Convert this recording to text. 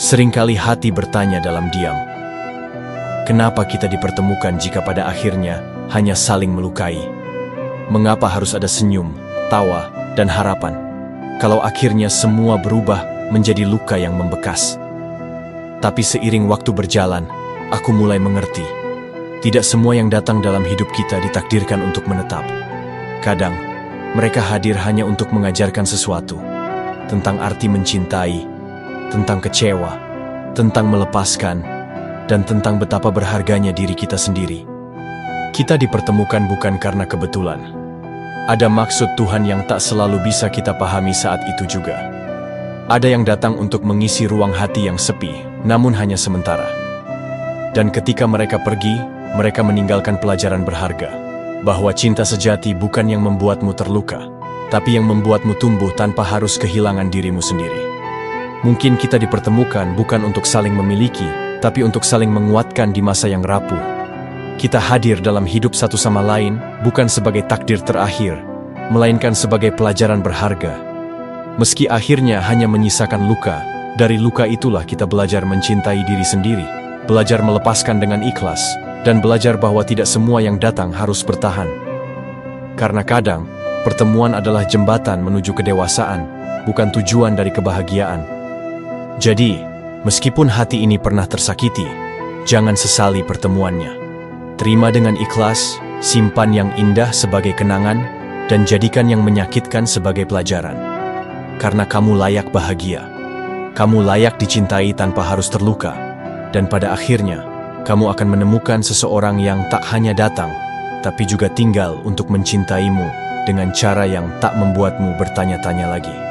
Seringkali hati bertanya dalam diam, kenapa kita dipertemukan jika pada akhirnya hanya saling melukai? Mengapa harus ada senyum, tawa, dan harapan, kalau akhirnya semua berubah menjadi luka yang membekas? Tapi seiring waktu berjalan, aku mulai mengerti, tidak semua yang datang dalam hidup kita ditakdirkan untuk menetap. Kadang, mereka hadir hanya untuk mengajarkan sesuatu, tentang arti mencintai, tentang kecewa, tentang melepaskan, dan tentang betapa berharganya diri kita sendiri. Kita dipertemukan bukan karena kebetulan. Ada maksud Tuhan yang tak selalu bisa kita pahami saat itu juga. Ada yang datang untuk mengisi ruang hati yang sepi, namun hanya sementara. Dan ketika mereka pergi, mereka meninggalkan pelajaran berharga, bahwa cinta sejati bukan yang membuatmu terluka, tapi yang membuatmu tumbuh tanpa harus kehilangan dirimu sendiri. Mungkin kita dipertemukan bukan untuk saling memiliki, tapi untuk saling menguatkan di masa yang rapuh. Kita hadir dalam hidup satu sama lain bukan sebagai takdir terakhir, melainkan sebagai pelajaran berharga. Meski akhirnya hanya menyisakan luka, dari luka itulah kita belajar mencintai diri sendiri, belajar melepaskan dengan ikhlas, dan belajar bahwa tidak semua yang datang harus bertahan. Karena kadang, pertemuan adalah jembatan menuju kedewasaan, bukan tujuan dari kebahagiaan. Jadi, meskipun hati ini pernah tersakiti, jangan sesali pertemuannya. Terima dengan ikhlas, simpan yang indah sebagai kenangan, dan jadikan yang menyakitkan sebagai pelajaran. Karena kamu layak bahagia. Kamu layak dicintai tanpa harus terluka. Dan pada akhirnya, kamu akan menemukan seseorang yang tak hanya datang, tapi juga tinggal untuk mencintaimu dengan cara yang tak membuatmu bertanya-tanya lagi.